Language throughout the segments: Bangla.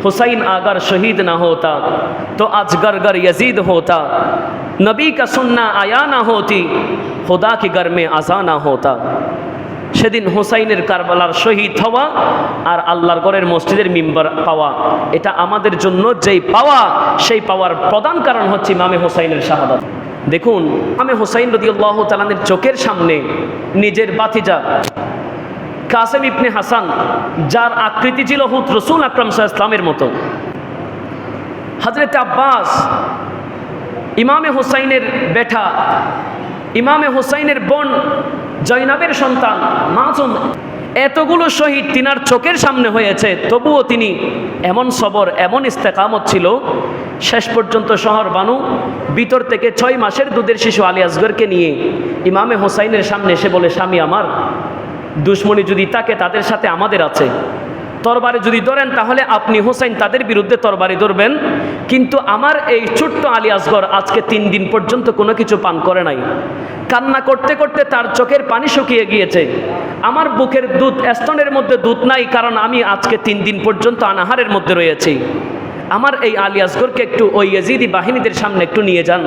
हुसैन अगर शहीद ना होता तो आज घर घर यजीद होता, नबी का सुन्ना आया ना होती, खुदा के घर में आज़ा ना होता। সেদিন হুসাইনের কারবালার শহীদ হওয়া আর আল্লাহর ঘরের মসজিদের মিম্বার পাওয়া, এটা আমাদের জন্য যেই পাওয়া, সেই পাওয়ার প্রধান কারণ হচ্ছে ইমামে হুসাইনের শাহাদাত। দেখুন, ইমামে হুসাইন রাদিয়াল্লাহু তাআলার চোখের সামনে নিজের ভাতিজা কাসেম ইবনে হাসান, যার আকৃতি ছিল হুত রাসূল আকরাম সাল্লাল্লাহু আলাইহি ওয়াসাল্লামের মতো, হযরত আব্বাস ইমামে হুসাইনের বেটা, ইমামে হুসাইনের বোন জয়নাবের সন্তান মাসুম, এতগুলো শহীদ তিনার চোখের সামনে হয়েছে, তবুও তিনি এমন সবর, এমন ইস্তেকামত ছিল, শেষ পর্যন্ত শহর বানু ভিতর থেকে 6 মাসের দুধের শিশু আলী আসগরকে নিয়ে ইমামে হুসাইনের সামনে এসে বলে, স্বামী আমার, দুশ্মনী যদি থাকে তাদের সাথে আমাদের আছে, তরবারি যদি ধরেন তাহলে আপনি হুসাইন তাদের বিরুদ্ধে তরবারি ধরবেন, কিন্তু আমার এই ছোট্ট আলী আসগর আজকে 3 দিন পর্যন্ত কোনো কিছু পান করে নাই। কান্না করতে করতে তার চোখের পানি শুকিয়ে গিয়েছে। আমার বুকের দুধ, স্তনের মধ্যে দুধ নাই, কারণ আমি আজকে 3 দিন পর্যন্ত অনাহারের মধ্যে রয়েছি। আমার এই আলী আসগরকে একটু ওই ইয়াজিদি বাহিনীদের সামনে একটু নিয়ে যান,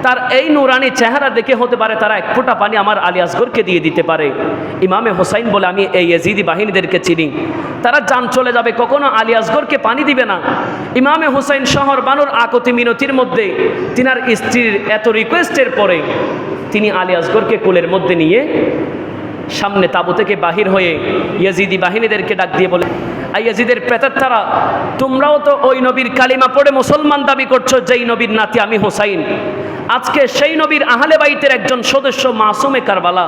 তার এই নুরানি চেহারা দেখে হতে পারে তারা 1 ফোঁটা পানি আমার আলী আসগরকে দিয়ে দিতে পারে। ইমামে হুসাইন বলে, আমি এই ইয়াজিদি বাহিনীদেরকে চিনি, তারা জান চলে যাবে, কখনো আলী আসগরকে পানি দিবে না। ইমামে হুসাইন শহর বানুর আকতি মিনতির মধ্যে তিনার স্ত্রীর এত রিকোয়েস্টের পরে তিনি আলী আসগরকে কোলের মধ্যে নিয়ে সামনে তাবু থেকে বাহির হয়ে ইয়াজিদি বাহিনীদেরকে ডাক দিয়ে বলে, ইয়াজিদের প্রেতাত্মারা, তোমরাও তো ওই নবীর কালিমা পড়ে মুসলমান দাবি করছো, যেই নবীর নাতি আমি হুসাইন, আজকে সেই নবীর আহলে বাইতের একজন সদস্য মাসুমে কারবালা,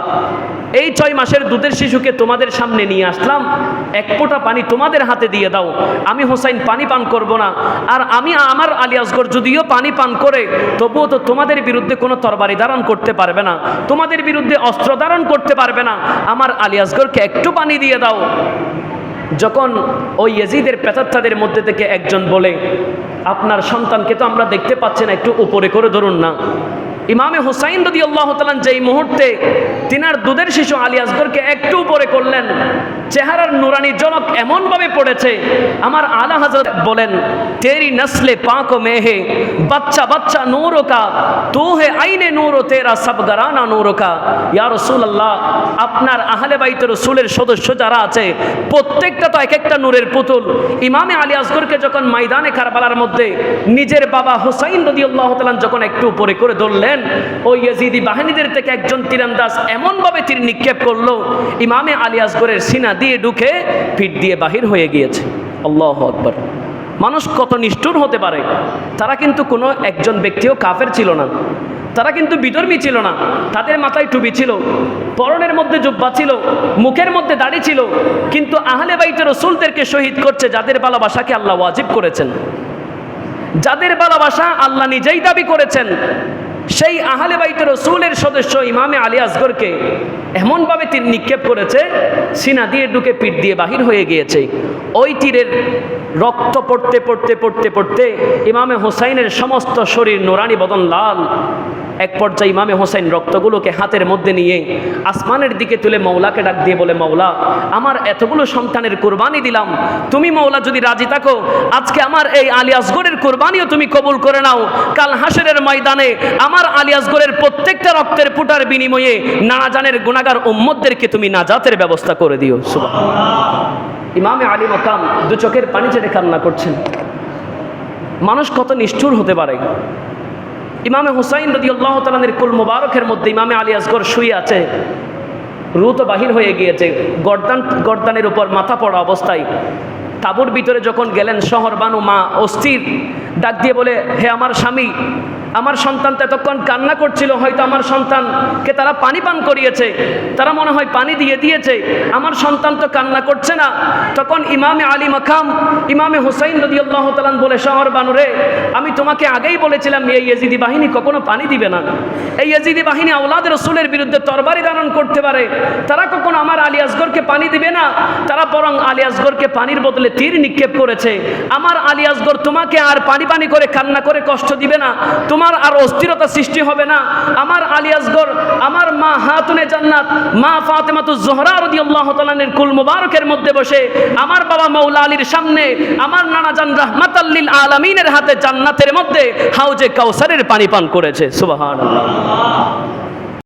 এই 6 মাসের দুধের শিশুকে তোমাদের সামনে নিয়ে আসলাম, 1 ফোঁটা পানি তোমাদের হাতে দিয়ে দাও, আমি হুসাইন পানি পান করব না, আর আমি আমার আলী আসগর যদিও পানি পান করে তবুও তো তোমাদের বিরুদ্ধে কোনো তরবারি ধারণ করতে পারবে না, তোমাদের বিরুদ্ধে অস্ত্র ধারণ করতে পারবে না, আমার আলী আসগরকে একটু পানি দিয়ে দাও। যখন ওই ইয়াজিদের প্রেতাত্মাদের মধ্যে থেকে একজন বলে, আপনার সন্তানকে তো আমরা দেখতে পাচ্ছি না, একটু উপরে করে ধরুন না। ইমামে হুসাইন রাদিয়াল্লাহু তাআলা যেই মুহূর্তে তিনার দুধের শিশু আলী আসগরকে একটু উপরে করলেন, চেহারার নুরানি জনক এমনভাবে পড়েছে, আমার আলা হযরত বলেন, তেরি নসলে পাক মে হে বাচ্চা বাচ্চা নূরো কা, তু হে আইনে নূর তেরা সব গরানা নূরো কা। ইয়া রাসূলুল্লাহ, আপনার আহলে বাইত রাসূলের সদস্য যারা আছে প্রত্যেকটা তো এক একটা নূরের পুতুল। ইমামে আলী আসগরকে যখন ময়দানে কারবালার মধ্যে নিজের বাবা হুসাইন রাদিয়াল্লাহু তাআলা যখন একটু উপরে করে ধরলেন, ওই ইয়াজিদি বাহিনীদের থেকে একজন তীরন্দাজ এমনভাবে তীর নিক্ষেপ করলো, ইমামে আলী আসগরের সিনা দিয়ে ঢুকে পিঠ দিয়ে বাহির হয়ে গিয়েছে। আল্লাহু আকবার। মানুষ কত নিষ্ঠুর হতে পারে। তারা কিন্তু কোনো একজন ব্যক্তিও কাফের ছিল না, তারা কিন্তু বিধর্মী ছিল না, তাদের মাথায় টুপি ছিল, পরনের মধ্যে জুব্বা ছিল, মুখের মধ্যে দাড়ি ছিল, কিন্তু আহলে বাইতের রাসূলদেরকে শহীদ করছে যাদের ভালোবাসাকে আল্লাহ ওয়াজিব করেছেন, যাদের ভালোবাসা আল্লাহ নিজেই দাবি করেছেন, সেই আহলে বাইতের রাসূলের সদস্য ইমামে আলী আসগরকে এমনভাবে তীর নিক্ষেপ করেছে, সিনা দিয়ে ঢুকে পিঠ দিয়ে বাহির হয়ে গিয়েছে। ওই তীরের রক্ত পড়তে পড়তে পড়তে পড়তে ইমামে হুসাইনের সমস্ত শরীর নুরানি বদন লাল। এক পর্যায়ে ইমামে হুসাইন রক্তগুলোকে হাতের মধ্যে নিয়ে আসমানের দিকে তুলে মৌলাকে ডাক দিয়ে বলে, মৌলা, আমার এতগুলো সন্তানের কুরবানি দিলাম, তুমি মৌলা যদি রাজি থাকো আজকে আমার এই আলী আসগরের কুরবানিও তুমি কবুল করে নাও। কাল হাসরের ময়দানে আমার আলী আসগরের প্রত্যেকটা রক্তের ফুটার বিনিময়ে নাজানের গুনাহগার উম্মতদেরকে তুমি নাজাতের ব্যবস্থা করে দিও। সুবহানাল্লাহ। ইমামে আলী মাকাম 2 চোখের পানি ছেড়ে কান্না করছেন। মানুষ কত নিষ্ঠুর হতে পারে। ইমামে হুসাইন রাদিয়াল্লাহু তাআলার কুল মুবারকের মধ্যে ইমামে আলী আসগর শুয়ে আছে, রূহ তো বাহির হয়ে গিয়েছে, গর্দানের উপর মাথা পড়া অবস্থায়। তাবুর ভিতরে যখন গেলেন, শহর বানু মা অস্থির, ডাক দিয়ে বলে, হে আমার স্বামী, আমার সন্তান তো এতক্ষণ কান্না করছিল, হয়তো আমার সন্তানকে তারা পানি পান করিয়েছে, তারা মনে হয় পানি দিয়ে দিয়েছে, আমার সন্তান তো কান্না করছে না। তখন ইমামে আলী মাকাম ইমামে হুসাইন রাদিয়াল্লাহু তাআলা বলে, শহর বানু রে, আমি তোমাকে আগেই বলেছিলাম এই ইয়াজিদি বাহিনী কখনো পানি দিবে না, এই ইয়াজিদি বাহিনী আওলাদ রাসূলের বিরুদ্ধে তরবারি ধারণ করতে পারে, তারা কখনো আমার আলী আসগরকে পানি দিবে না, তারা বরং আলী আসগরকে পানির বদলে তীর নিক্ষেপ করেছে। আমার আলী আসগর তোমাকে আর পানি পানি করে কান্না করে কষ্ট দিবে না, তোমার আর অস্থিরতা সৃষ্টি হবে না। আমার আলী আসগর, আমার মা হাতুনে জান্নাত, মা ফাতেমাতুজ জোহরা রাদিয়াল্লাহু তাআলা আনহার কুল মুবারকের মধ্যে বসে আমার বাবা মাওলা আলীর সামনে আমার নানা জান রাহমাতাল লিল আলামিনের হাতে জান্নাতের মধ্যে হাউজে কাউসারের পানি পান করেছে। সুবহানাল্লাহ।